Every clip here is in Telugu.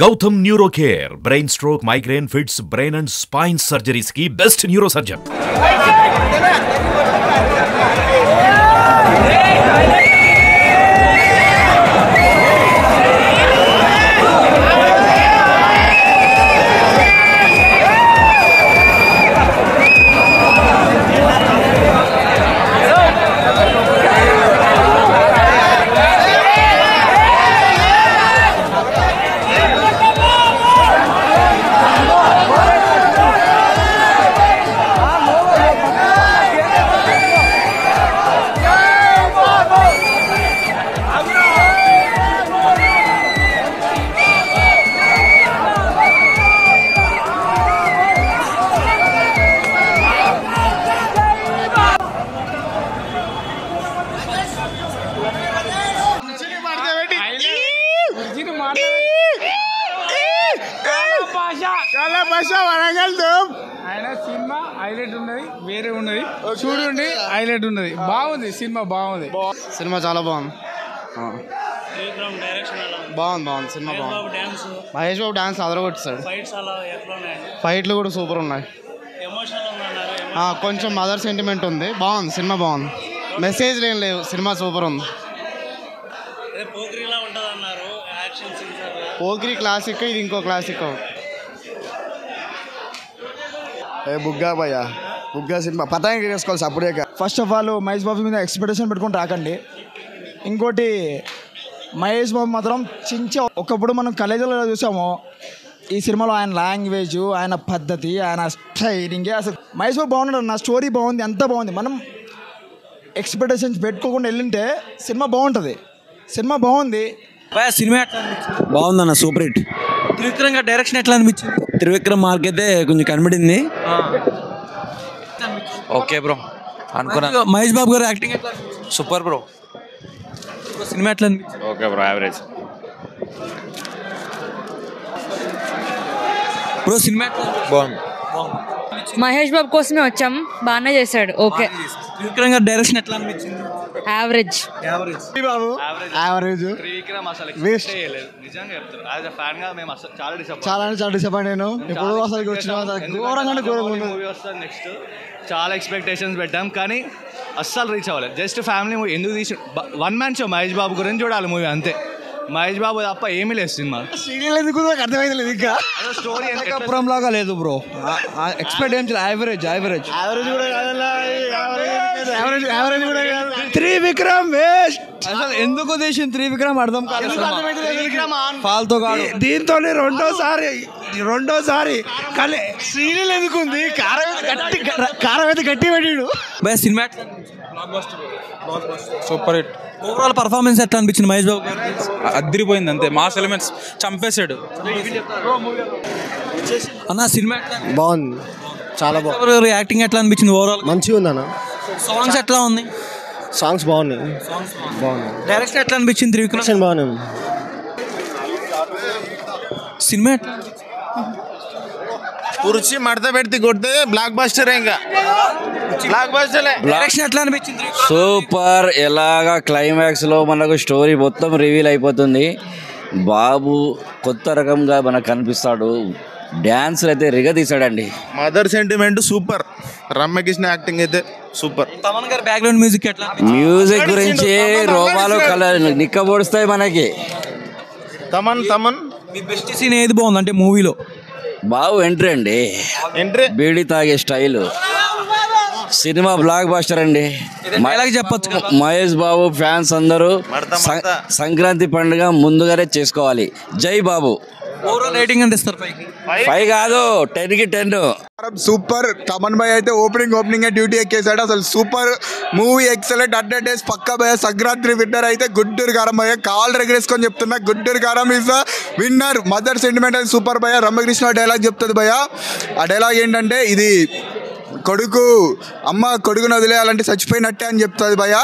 Gautam NeuroCare, brain stroke, migraine, fits, brain and spine surgeries की best neurosurgeon. ఆయన సినిమా హైలైట్ ఉన్నది, వేరే ఉన్నది చూడండి, హైలైట్ ఉన్నది, బాగుంది సినిమా, బాగుంది సినిమా చాలా బాగుంది. బాగుంది సినిమా బాగుంది. మహేష్ బాబు డాన్స్ అదరగొట్టాడు. ఫైట్లు కూడా సూపర్ ఉన్నాయి. కొంచెం మదర్ సెంటిమెంట్ ఉంది. బాగుంది సినిమా, బాగుంది. మెసేజ్ ఏం లేవు, సినిమా సూపర్ ఉంది. పోకిరి క్లాసిక్, ఇది ఇంకో క్లాసిక్. బుగ్గా భయ్యా, బుగ్గా సినిమా పతానికి వేసుకోవాలి అప్పుడే. First of all Mahesh Babu మీద ఎక్స్పెక్టేషన్ పెట్టుకుని రాకండి. ఇంకోటి, మహేష్ బాబు మాత్రం ఒకప్పుడు మనం కాలేజీలో చూసాము. ఈ సినిమాలో ఆయన లాంగ్వేజ్, ఆయన పద్ధతి, ఆయన స్టైలింగ్, అసలు మహేష్ బాబు బాగున్నాడు. నా స్టోరీ బాగుంది, అంత బాగుంది. మనం ఎక్స్పెక్టేషన్స్ పెట్టుకోకుండా వెళ్ళింటే సినిమా బాగుంటుంది. సినిమా బాగుంది. సినిమా బాగుందన్న, సూపర్ హిట్. త్రివిక్రమ్ గారి డైరెక్షన్ ఎట్లా అనిపించింది? త్రివిక్రమ్ మార్క్ అయితే కొంచెం కనబడింది. ఓకే బ్రో అనుకున్నా. మహేష్ బాబు గారు యాక్టింగ్ ఎట్లా? Super bro. సినిమా ఎట్లా అనిపించింది? Okay bro, average bro. Cinema ఎట్లా? బాగుంది. మహేష్ బాబు కోసమే వచ్చాం, బాగానే చేశాడు. ఓకే. త్రివిక్రమ్ గారి డైరెక్షన్ ఎట్లా అనిపించింది? యావరేజ్. బాబు యావరేజ్. త్రివిక్రమ్ అసలు వేస్ట్. నిజంగా చెప్తారు, యాజ్ ఎ ఫ్యాన్ గా మేము అసలు చాలా చాలా డిసప్పాయింట్ నేను. ఇప్పుడు అసలు వచ్చిన ఘోరంగా మూవీ వస్తుంది నెక్స్ట్. చాలా ఎక్స్పెక్టేషన్స్ పెట్టాం కానీ అస్సలు రీచ్ అవ్వలేదు. Just family movie. ఎందుకు తీసి one man show, Mahesh Babu గురించి చూడాలి మూవీ, అంతే. మహేష్ బాబు తప్ప ఏమీ లేదు సినిమా. సీరియల్ ఎందుకు అర్థమైంది లేదు. ఇంకా స్టోరీ అప్పురం లాగా లేదు బ్రో. ఎక్స్పెక్ట్ ఏం చేయాలి? యావరేజ్ యావరేజ్ యావరేజ్ కూడా యావరేజ్ కూడా కాదు. త్రివిక్రమ్ వేస్ట్. అసలు ఎందుకు తీసిన త్రివిక్రమ్ అర్థం కాలేదు. ఫాల్తో కాదు. దీంతో రెండోసారి కానీ సీరియల్ ఎందుకుంది? కారం అయితే గట్టి పెట్టాడు. Cinema super hit. Overall performance ఎట్లా అనిపించింది మహేష్ బాబు? అదిరిపోయింది, అంతే. మాస్ ఎలిమెంట్స్ చంపేశాడు అన్న. సినిమా బాగుంది, చాలా బాగుంది. యాక్టింగ్ ఎట్లా అనిపించింది? ఓవరాల్ మంచిగా ఉంది అన్న. సాంగ్స్ ఎట్లా ఉంది? సాంగ్స్ బాగున్నాయి. డైరెక్షన్ ఎట్లా అనిపించింది? త్రివిక్రమ్ బాగున్నాయి. సినిమా ఎట్లా? కుర్చీ మడత పెడితే కొడితే బ్లాక్ బస్టర్. ఇంకా బ్లాక్ బస్టర్. డైరెక్షన్ ఎట్లా అనిపించింది? సూపర్. ఎలాగా క్లైమాక్స్ లో మనకు స్టోరీ మొత్తం రివీల్ అయిపోతుంది. బాబు కొత్త రకంగా మనకు కనిపిస్తాడు. డాన్స్ అయితే రిగ తీసాడండి. Mother sentiment super. Ramya Krishna acting అయితే సూపర్. తమన్ గారి బ్యాక్గ్రౌండ్ మ్యూజిక్ ఎట్లా? మ్యూజిక్ గురించి రోమాలు నిక్కబొడుస్తాయి మనకి. తమన్ మీ బెస్ట్ సీన్ ఏది బాగుంది అంటే మూవీలో? బాబు ఎంట్రీ అండి, బీడీ తాగే స్టైల్. సినిమా బ్లాక్ బస్టర్ అండి. చెప్పొచ్చు. మహేష్ బాబు ఫ్యాన్స్ అందరూ సంక్రాంతి పండుగ ముందుగానే చేసుకోవాలి. జై బాబు. ఓవరాల్ రేటింగ్ అంటే ఇస్తారు? 5 కాదు, 10కి 10. సూపర్. తమన్ భాయ్ అయితే ఓపెనింగ్ డ్యూటీ ఎక్కేసాడు. అసలు సూపర్ మూవీ, ఎక్సలెంట్. 100 days పక్కా భయ. సంక్రాంతి విన్నర్ అయితే గుంటూరు కారం భయ. కాల్ రెగ్రెస్కొని చెప్తున్నా, గుంటూరు కారం is the winner. Mother sentiment అయితే సూపర్ భయ. రమ్యకృష్ణ డైలాగ్ చెప్తుంది భయ. ఆ డైలాగ్ ఏంటంటే, ఇది కొడుకును వదిలేయాలంటే చచ్చిపోయినట్టే అని చెప్తుంది భయ.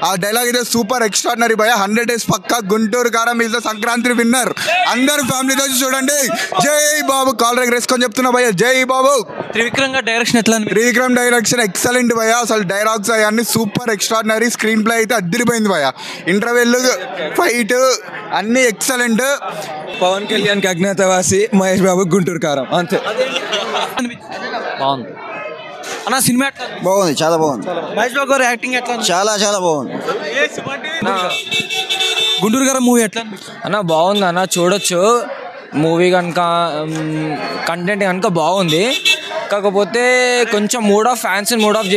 ఆ డైలాగ్ అయితే సూపర్ ఎక్స్ట్రాడినరీ భయ. 100 days పక్కా గుంటూరు కారం ఈజ్ ద సంక్రాంతి విన్నర్. అందరు ఫ్యామిలీతో చూడండి. జై బాబు. కాల్ రెగ్రెస్కొని చెప్తున్నా భయ. జై బాబు. త్రివిక్రమ్ గారి డైరెక్షన్ ఎట్లా అనిపించింది? త్రివిక్రమ్ డైరెక్షన్ ఎక్సలెంట్ భయ. అసలు డైలాగ్స్ అవన్నీ సూపర్ ఎక్స్ట్రాడినరీ. స్క్రీన్ ప్లే అయితే అద్దరిపోయింది భయ. ఇంటర్వెల్ ఫైట్ అన్నీ ఎక్సలెంట్. పవన్ కళ్యాణ్కి అజ్ఞాతవాసి, మహేష్ బాబు గుంటూరు కారం అంతే. బాగుంది అన్న. సినిమా ఎట్లా బాగుంది, చాలా బాగుంది. మహేష్ బాబు గారు యాక్టింగ్ ఎట్లా? చాలా చాలా బాగుంది. గుంటూరు గారు మూవీ ఎట్లా అన్న? బాగుంది అన్న, చూడొచ్చు. మూవీ కనుక కంటెంట్ కనుక బాగుంది. కాకపోతే కొంచెం మూడ్ ఆఫ్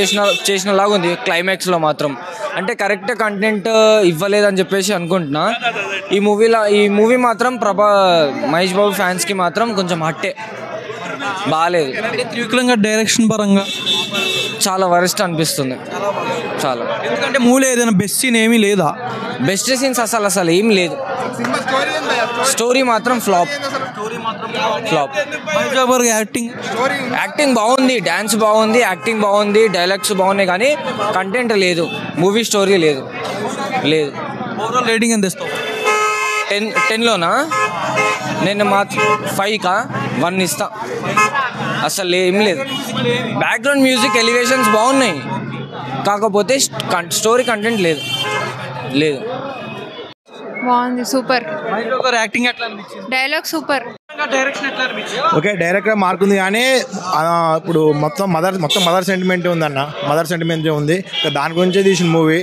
చేసినలాగా ఉంది క్లైమాక్స్లో మాత్రం. అంటే కరెక్ట్ కంటెంట్ ఇవ్వలేదని చెప్పేసి అనుకుంటున్నా. ఈ మూవీ మాత్రం మహేష్ బాబు ఫ్యాన్స్కి మాత్రం కొంచెం హట్టే, బాగాలేదు. త్రివిక్రమ్ గారి డైరెక్షన్ పరంగా చాలా వరస్ట్ అనిపిస్తుంది చాలా. ఎందుకంటే మూవీలో ఏదైనా బెస్ట్ సీన్ ఏమీ లేదా? బెస్ట్ సీన్స్ అసలు ఏం లేదు. స్టోరీ మాత్రం ఫ్లాప్. యాక్టింగ్ బాగుంది, డ్యాన్స్ బాగుంది, యాక్టింగ్ బాగుంది, డైలాగ్స్ బాగున్నాయి, కానీ కంటెంట్ లేదు, మూవీ స్టోరీ లేదు. ఓవరాల్ రేటింగ్ ఎంత ఇస్తావు? 10లోనా? నేను మాత్రం 5కా 1 ఇస్తా. అసలు ఏం లేదు. బ్యాక్గ్రౌండ్ మ్యూజిక్ ఎలివేషన్స్ బాగున్నాయి, కాకపోతే స్టోరీ కంటెంట్ లేదు. బాగుంది, సూపర్. యాక్టింగ్ ఎట్లా అనిపించింది? Dialogue super. డైరెక్షన్ ఎట్లా అనిపించింది? ఓకే, డైరెక్టర్ మార్క్ ఉంది, కానీ ఇప్పుడు మొత్తం మదర్ సెంటిమెంట్ ఉందన్న. మదర్ సెంటిమెంట్ ఉంది, దాని గురించే తీసిన మూవీ.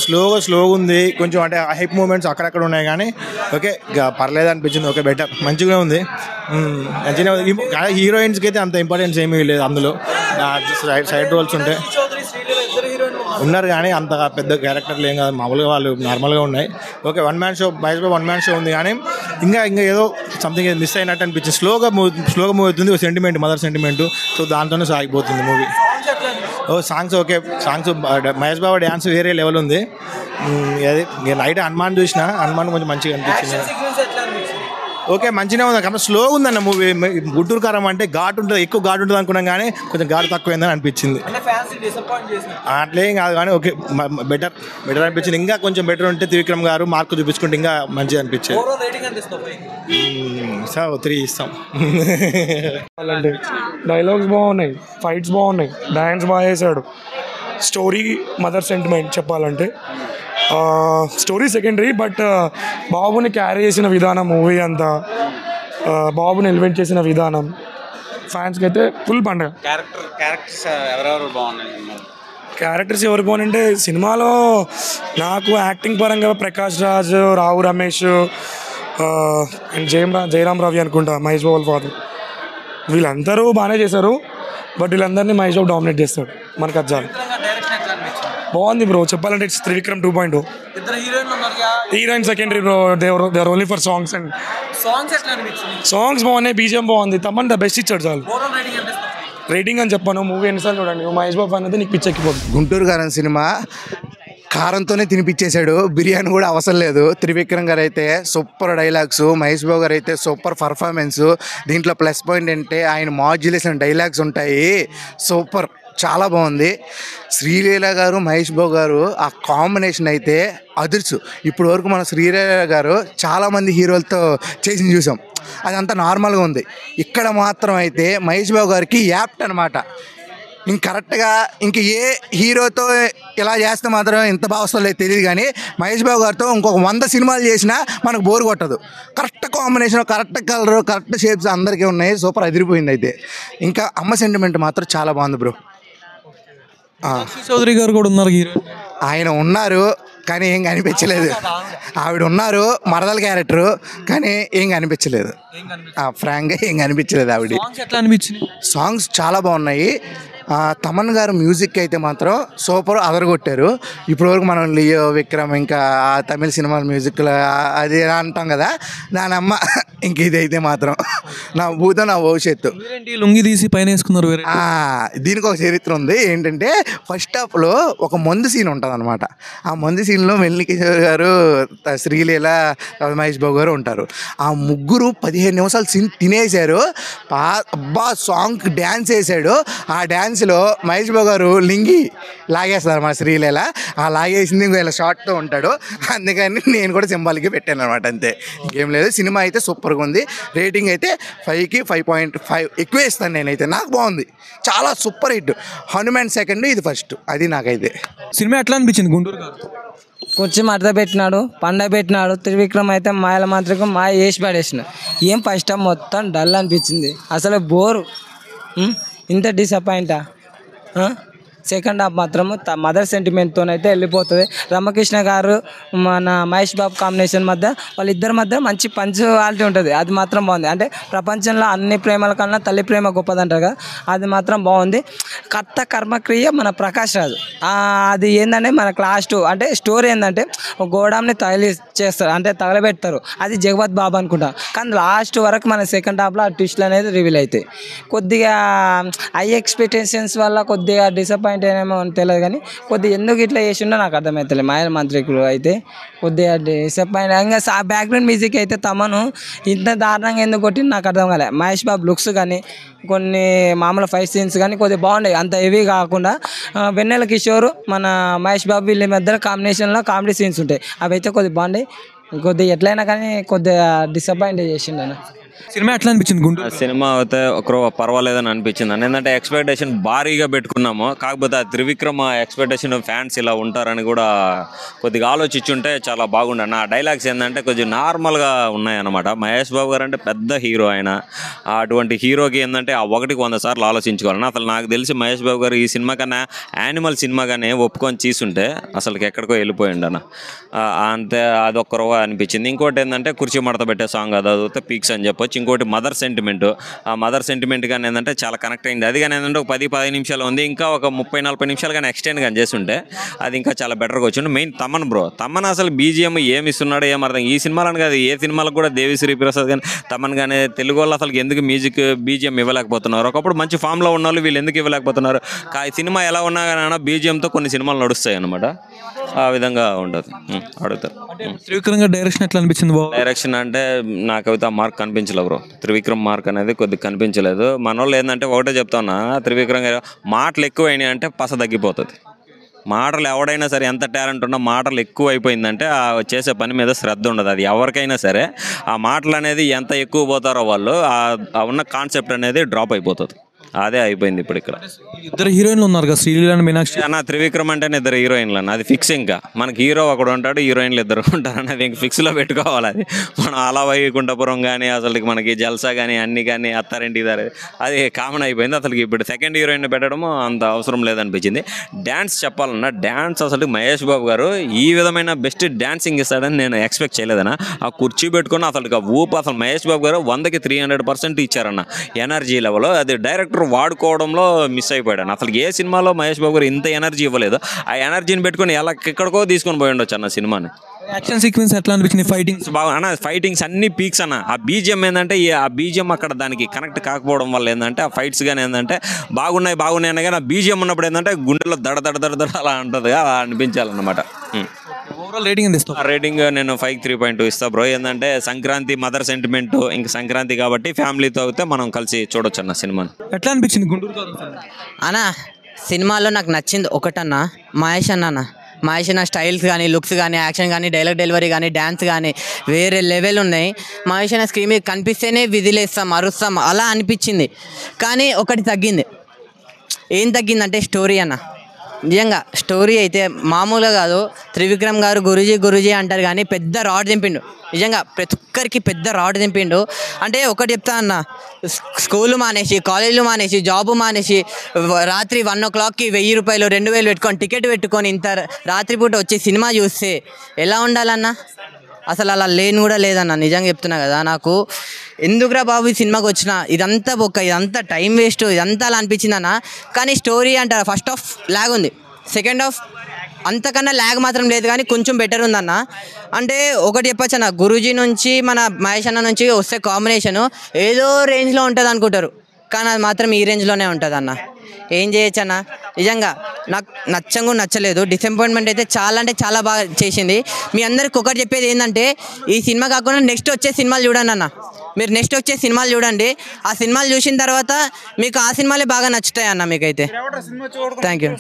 స్లోగా ఉంది కొంచెం. అంటే హైప్ మూమెంట్స్ అక్కడక్కడ ఉన్నాయి, కానీ ఓకే పర్లేదు అనిపించింది. ఓకే, బెటర్, మంచిగా ఉంది. హీరోయిన్స్కి అయితే అంత ఇంపార్టెన్స్ ఏమీ లేదు అందులో. సైడ్ రోల్స్ ఉంటాయి, ఉన్నారు, కానీ అంత పెద్ద క్యారెక్టర్లు ఏం కాదు, మామూలుగా వాళ్ళు నార్మల్గా ఉన్నాయి. ఓకే, వన్ మ్యాన్ షో ఉంది, కానీ ఇంకా ఏదో సంథింగ్ మిస్ అయినట్టు అనిపించింది. స్లోగా మూవ్ అవుతుంది. ఒక సెంటిమెంట్, మదర్ సెంటిమెంట్, సో దాంతోనే సాగిపోతుంది movie. Songs okay, songs Mahesh Babu dance వేరే లెవెల్ ఉంది. అది నైట్ హనుమాన్ చూసిన, హనుమాన్ కొంచెం మంచిగా అనిపించింది. ఓకే, మంచిగా ఉంది, కాబట్టి స్లో ఉందన్న మూవీ. గుంటూరు కారం అంటే ఘాట్ ఉంటుంది, ఎక్కువ ఘాట్ ఉంటుంది అనుకున్నాం, కానీ కొంచెం ఘాట్ తక్కువైందని అనిపించింది. అట్లేం కాదు, కానీ ఓకే బెటర్ అనిపించింది. ఇంకా కొంచెం బెటర్ ఉంటే త్రివిక్రమ్ గారు మార్కు చూపించుకుంటే ఇంకా మంచిగా అనిపించింది. సార్ 3 ఇస్తాం. డైలాగ్స్ బాగున్నాయి, ఫైట్స్ బాగున్నాయి, డాన్స్ బాగా చేశాడు. స్టోరీ మదర్ సెంటిమెంట్ చెప్పాలంటే స్టోరీ సెకండరీ, బట్ బాబుని క్యారీ చేసిన విధానం, మూవీ అంతా బాబుని ఎలివేట్ చేసిన విధానం ఫ్యాన్స్కి అయితే ఫుల్ పండుగ. క్యారెక్టర్స్ ఎవరు బాగుంటే సినిమాలో నాకు యాక్టింగ్ పరంగా ప్రకాష్ రాజ్, రావు రమేష్ అండ్ జయరామ్ రవి అనుకుంటా, మహేష్ బాబు ఫాదర్, వీళ్ళందరూ బాగానే చేశారు. బట్ వీళ్ళందరినీ మహేష్ బాబు డామినేట్ చేస్తాడు, మనకు అది చాలు. బాగుంది బ్రో, చెప్పాలంటే it's Trivikram 2.0. Heroine secondary bro, Devara only for songs. And songs బాగున్నాయి, బీజిఎం బాగుంది, తమన్ ద బెస్ట్ ఇచ్చాడు చాలు. రేటింగ్ అని చెప్పాను, మూవీ ఎన్నిసార్లు చూడండి, మహేష్ బాబు అనేది నీకు పిచ్చెక్కిపోతుంది. గుంటూరు గారు సినిమా కారంతోనే తినిపించేశాడు, బిర్యానీ కూడా అవసరం లేదు. త్రివిక్రమ్ గారు అయితే సూపర్ డైలాగ్స్, మహేష్ బాబు గారు అయితే సూపర్ పర్ఫార్మెన్స్. దీంట్లో ప్లస్ పాయింట్ అంటే ఆయన మాడ్యులేషన్ డైలాగ్స్ ఉంటాయి, సూపర్, చాలా బాగుంది. శ్రీలీల గారు, మహేష్ బాబు గారు ఆ కాంబినేషన్ అయితే అదుర్సు. ఇప్పుడు వరకు మనం శ్రీలీల గారు చాలామంది హీరోలతో చేసి చూసాం, అదంతా నార్మల్గా ఉంది. ఇక్కడ మాత్రం అయితే మహేష్ బాబు గారికి యాప్ట్ అనమాట. ఇంక కరెక్ట్గా ఇంక ఏ హీరోతో ఇలా చేస్తే మాత్రం ఎంత బాగా వస్తుందో తెలియదు, కానీ మహేష్ బాబు గారితో ఇంకొక 100 సినిమాలు చేసినా మనకు బోర్ కొట్టదు. Correct combination, correct colour, correct shapes అందరికీ ఉన్నాయి, సూపర్ అదిరిపోయింది. అయితే ఇంకా అమ్మ సెంటిమెంట్ మాత్రం చాలా బాగుంది బ్రో. చౌదరి గారు కూడా ఉన్నారు, హీరో ఆయన ఉన్నారు, కానీ ఏం కనిపించలేదు. ఆవిడ ఉన్నారు, మరదల క్యారెక్టరు, కానీ ఏం కనిపించలేదు. ఫ్రాంక్గా ఏం కనిపించలేదు ఆవిడ. ఎట్లా అనిపించింది? సాంగ్స్ చాలా బాగున్నాయి. తమన్ గారు మ్యూజిక్ అయితే మాత్రం సూపర్ అదరగొట్టారు. ఇప్పటివరకు మనం లియో, విక్రమ్, ఇంకా తమిళ సినిమాల మ్యూజిక్లో అది అంటాం కదా, దాని అమ్మ ఇంక ఇదైతే మాత్రం నా భూతం నా భవిష్యత్తు. లుంగి తీసి పైన వేసుకున్నారు. దీనికి ఒక చరిత్ర ఉంది. ఏంటంటే ఫస్ట్ హాఫ్లో ఒక మందు సీన్ ఉంటుంది అనమాట. ఆ మందు సీన్లో మెల్లి కిషోర్ గారు, శ్రీలీల, మహేష్ బాబు గారు ఉంటారు. ఆ ముగ్గురు 15 నిమిషాలు సీన్ తినేశారు. అబ్బా సాంగ్ డ్యాన్స్ వేసాడు. ఆ డ్యాన్స్లో మహేష్ బాబు గారు లింగి లాగేస్తారు మా శ్రీలీల. ఆ లాగేసింది ఇంకో ఇలా షార్ట్తో ఉంటాడు, అందుకని నేను కూడా సింబాలిక్గా పెట్టాను అనమాట. అంతే, ఇంకేం లేదు. సినిమా అయితే సూపర్గా ఉంది. రేటింగ్ అయితే 5కి 5.5 ఎక్కువే ఇస్తాను నేనైతే. నాకు బాగుంది, చాలా సూపర్ హిట్. హనుమాన్ సెకండ్, ఇది ఫస్ట్, అది నాకైతే. సినిమా ఎట్లా అనిపించింది గుంటూరు గారు? కొంచెం అర్థ పెట్టినాడు, పండగ పెట్టినాడు. త్రివిక్రమ్ అయితే మాయల మాత్రం మాయ వేసి పడేసిన. ఏం ఫస్ట్ టైం మొత్తం డల్ అనిపించింది, అసలు బోరు. ఇంత డిసప్పాయింటా? సెకండ్ హాఫ్ మాత్రం మదర్ సెంటిమెంట్తోనైతే వెళ్ళిపోతుంది. రమకృష్ణ గారు మన మహేష్ బాబు కాంబినేషన్ మధ్య వాళ్ళిద్దరి మధ్య మంచి పంచువాలిటీ ఉంటుంది, అది మాత్రం బాగుంది. అంటే ప్రపంచంలో అన్ని ప్రేమల కన్నా తల్లి ప్రేమ గొప్పదంటారు కదా, అది మాత్రం బాగుంది. కర్త కర్మక్రియ మన ప్రకాష్ రాజు, అది ఏంటంటే మనకు లాస్ట్ అంటే స్టోరీ ఏంటంటే గోడాంని చేస్తారు, అంటే తగలబెడతారు, అది జగపత్ బాబు అనుకుంటా. కానీ లాస్ట్ వరకు మన సెకండ్ హాఫ్లో ఆ ట్విస్ట్లు అనేది రివీల్ అవుతాయి. కొద్దిగా హై ఎక్స్పెక్టేషన్స్ వల్ల కొద్దిగా డిసప్పాయింట్ అయినేమో తెలియదు, కానీ కొద్దిగా ఎందుకు ఇట్లా చేసిండో నాకు అర్థమవుతలేదు. మాయల మంత్రికులు అయితే కొద్దిగా డిసప్పాయింట్. ఇంకా బ్యాక్గ్రౌండ్ మ్యూజిక్ అయితే తమను ఇంత దారుణంగా ఎందుకు కొట్టింది నాకు అర్థం కాలే. మహేష్ బాబు లుక్స్ కానీ కొన్ని మామూలు ఫైట్ సీన్స్ కానీ కొద్దిగా బాగుంటాయి, అంత హెవీ కాకుండా. వెన్నెల కిషోర్ మన మహేష్ బాబు వీళ్ళ మధ్య కాంబినేషన్లో కామెడీ సీన్స్ ఉంటాయి, అవి అయితే కొద్దిగా బాగుంటాయి. కొద్దిగా ఎట్లయినా కానీ కొద్దిగా డిసప్పాయింట్ చేసిండు అన్న. సినిమా ఎట్లా అనిపించింది గుంటూరు? సినిమా అయితే ఒక పర్వాలేదని అనిపించింది అని. ఏంటంటే ఎక్స్పెక్టేషన్ భారీగా పెట్టుకున్నాము, కాకపోతే ఆ త్రివిక్రమ్ ఎక్స్పెక్టేషన్ ఫ్యాన్స్ ఇలా ఉంటారని కూడా కొద్దిగా ఆలోచించుంటే చాలా బాగుండే. నా డైలాగ్స్ ఏంటంటే కొంచెం నార్మల్గా ఉన్నాయన్నమాట. మహేష్ బాబు గారు అంటే పెద్ద హీరో, ఆయన అటువంటి హీరోకి ఏంటంటే ఆ 100 సార్లు ఆలోచించుకోవాలన్నా. అసలు నాకు తెలిసి మహేష్ బాబు గారు ఈ సినిమా కన్నా యానిమల్ సినిమా కానీ ఒప్పుకొని తీసుంటే అసలుకి ఎక్కడికో వెళ్ళిపోయిండు అన్న. అంతే, అదొక్క రవ్వ అనిపించింది. ఇంకోటి ఏంటంటే కుర్చీ మడత పెట్టే సాంగ్, అది అదితే పీక్స్ అని చెప్పొచ్చు. ఇంకోటి మదర్ సెంటిమెంట్, ఆ మదర్ సెంటిమెంట్ కానీ ఏంటంటే చాలా కనెక్ట్ అయింది. అది కానీ ఏంటంటే ఒక 10-15 నిమిషాలు ఉంది, ఇంకా ఒక 30-40 నిమిషాలు కానీ ఎక్స్టెండ్ కానీ చేస్తుంటే అది ఇంకా చాలా బెటర్గా వచ్చింది. మెయిన్ తమన్ బ్రో, తమన్ అసలు బీజిఎం ఏమి ఇస్తున్నాడో ఏం అర్థం. ఈ సినిమాలను కాదు ఏ సినిమాలకు కూడా దేవిశ్రీ ప్రసాద్ కానీ తమన్ కానీ తెలుగు వాళ్ళు అసలు ఎందుకు మ్యూజిక్ బీజిఎం ఇవ్వలేకపోతున్నారు? ఒకప్పుడు మంచి ఫామ్లో ఉన్న వాళ్ళు వీళ్ళు ఎందుకు ఇవ్వలేకపోతున్నారు? సినిమా ఎలా ఉన్నా కానీ బీజిఎంతో కొన్ని సినిమాలు నడుస్తాయి అన్నమాట, ఆ విధంగా ఉండదు. అడుగుతారు త్రివిక్రమ్ గారి డైరెక్షన్ ఎట్లా అనిపించింది? డైరెక్షన్ అంటే నాకైతే ఆ మార్క్ కనిపించలేదు బ్రో, త్రివిక్రమ్ మార్క్ అనేది కొద్దిగా కనిపించలేదు. మన వాళ్ళు ఏంటంటే ఒకటే చెప్తున్నా, త్రివిక్రమ్ గారు మాటలు ఎక్కువైనాయి అంటే పస తగ్గిపోతుంది. మాటలు ఎవడైనా సరే ఎంత టాలెంట్ ఉన్నా మాటలు ఎక్కువ అయిపోయిందంటే ఆ చేసే పని మీద శ్రద్ధ ఉండదు. అది ఎవరికైనా సరే ఆ మాటలు అనేది ఎంత ఎక్కువ పోతారో వాళ్ళు ఆ ఉన్న కాన్సెప్ట్ అనేది డ్రాప్ అయిపోతుంది. అదే అయిపోయింది ఇప్పుడు ఇక్కడ. ఇద్దరు హీరోయిన్లు ఉన్నారు కదా, శ్రీలీల మీనాక్షి. అన్న త్రివిక్రమ్ అంటేనే ఇద్దరు హీరోయిన్లు అన్న, అది ఫిక్స్. ఇంకా మనకి హీరో ఒకడు ఉంటాడు, హీరోయిన్లు ఇద్దరు ఉంటారు అన్నది ఇంక ఫిక్స్లో పెట్టుకోవాలి. అది మనం అలా వైకుంఠపురం కానీ అసలుకి మనకి జల్సా కానీ అన్ని కానీ అత్తారింటి దారి అది కామన్ అయిపోయింది. అసలుకి ఇప్పుడు సెకండ్ హీరోయిన్ పెట్టడం అంత అవసరం లేదనిపించింది. డ్యాన్స్ చెప్పాలన్నా డ్యాన్స్ అసలు మహేష్ బాబు గారు ఈ విధమైన బెస్ట్ డ్యాన్సింగ్ ఇస్తాడని నేను ఎక్స్పెక్ట్ చేయలేదన్న. ఆ కుర్చీ పెట్టుకుని అసలు ఊపు అసలు మహేష్ బాబు గారు 100కి 300% ఇచ్చారన్న ఎనర్జీ లెవెల్. అది డైరెక్టర్ వాడుకోవడంలో మిస్ అయిపోయాడు. అసలు ఏ సినిమాలో మహేష్ బాబు గారు ఇంత ఎనర్జీ ఇవ్వలేదు. ఆ ఎనర్జీని పెట్టుకుని ఎలా ఎక్కడికో తీసుకొని పోయి ఉండొచ్చు అన్న సినిమాని. యాక్షన్ సీక్వెన్స్ ఎట్లా అనిపించింది? ఫైటింగ్స్ బాగా అన్న, ఫైటింగ్స్ అన్ని పీక్స్ అన్న. ఆ బీజిఎం ఏంటంటే ఆ బీజిఎం అక్కడ దానికి కనెక్ట్ కాకపోవడం వల్ల ఏంటంటే ఆ ఫైట్స్ కానీ ఏంటంటే బాగున్నాయి కానీ ఆ బీజిఎం ఉన్నప్పుడు ఏంటంటే గుండెలో దడ దడ దడ దడ అలా ఉంటుంది, అలా అనిపించాలన్నమాట. ఓవరాల్ రేటింగ్ ఎంత ఇస్తావు? రేటింగ్ నేను 5కి 3.2 ఇస్తా బ్రో. ఏంటంటే సంక్రాంతి మదర్ సెంటిమెంట్, ఇంక సంక్రాంతి కాబట్టి ఫ్యామిలీతో అయితే మనం కలిసి చూడొచ్చు అన్న సినిమాని. ఎట్లా అనిపించింది గుంటూరు గారు? అన్న సినిమాలో నాకు నచ్చింది ఒకటన్నా మహేష్ అన్న. మహేష్ అన్న స్టైల్స్ కానీ లుక్స్ కానీ యాక్షన్ కానీ డైలాగ్ డెలివరీ కానీ డ్యాన్స్ కానీ వేరే లెవెల్ ఉన్నాయి. మహేష్ అన్న స్క్రీన్ మీద కనిపిస్తేనే విధిలేస్తాం, అరుస్తాం అలా అనిపించింది. కానీ ఒకటి తగ్గింది. ఏం తగ్గిందంటే స్టోరీ అన్న. నిజంగా స్టోరీ అయితే మామూలుగా కాదు. త్రివిక్రమ్ గారు గురూజీ అంటారు కానీ పెద్ద రాడ్ దింపిండు. నిజంగా ప్రతి ఒక్కరికి పెద్ద రాడ్ దింపిండు. అంటే ఒకటి చెప్తా అన్న, స్కూలు మానేసి కాలేజీలు మానేసి జాబు మానేసి రాత్రి 1 o'clockకి 1000 రూపాయలు 2000 పెట్టుకొని టికెట్ పెట్టుకొని ఇంత రాత్రిపూట వచ్చి సినిమా చూస్తే ఎలా ఉండాలన్నా? అసలు అలా లేని కూడా లేదన్న. నిజంగా చెప్తున్నా కదా, నాకు ఎందుకురా బాబు ఈ సినిమాకి వచ్చిన, ఇదంతా ఇదంతా టైం వేస్ట్, ఇదంతా అలా అనిపించింది అన్న. కానీ స్టోరీ అంటారా, ఫస్ట్ హాఫ్ ల్యాగ్ ఉంది, సెకండ్ హాఫ్ అంతకన్నా ల్యాగ్ మాత్రం లేదు కానీ కొంచెం బెటర్ ఉందన్న. అంటే ఒకటి చెప్పచ్చు అన్న, గురూజీ నుంచి మన మహేష్ అన్న నుంచి వస్తే కాంబినేషను ఏదో రేంజ్లో ఉంటుంది అనుకుంటారు, కానీ అది మాత్రం ఈ రేంజ్లోనే ఉంటుంది అన్న. ఏం చేయొచ్చు అన్న, నిజంగా నాకు నచ్చలేదు. డిసప్పాయింట్మెంట్ అయితే చాలా బాగా చేసింది. మీ అందరికి ఒకటి చెప్పేది ఏంటంటే, ఈ సినిమా కాకుండా నెక్స్ట్ వచ్చే సినిమాలు చూడండి అన్న. మీరు నెక్స్ట్ వచ్చే సినిమాలు చూడండి, ఆ సినిమాలు చూసిన తర్వాత మీకు ఆ సినిమాలే బాగా నచ్చుతాయి అన్న. మీకైతే థ్యాంక్ యూ.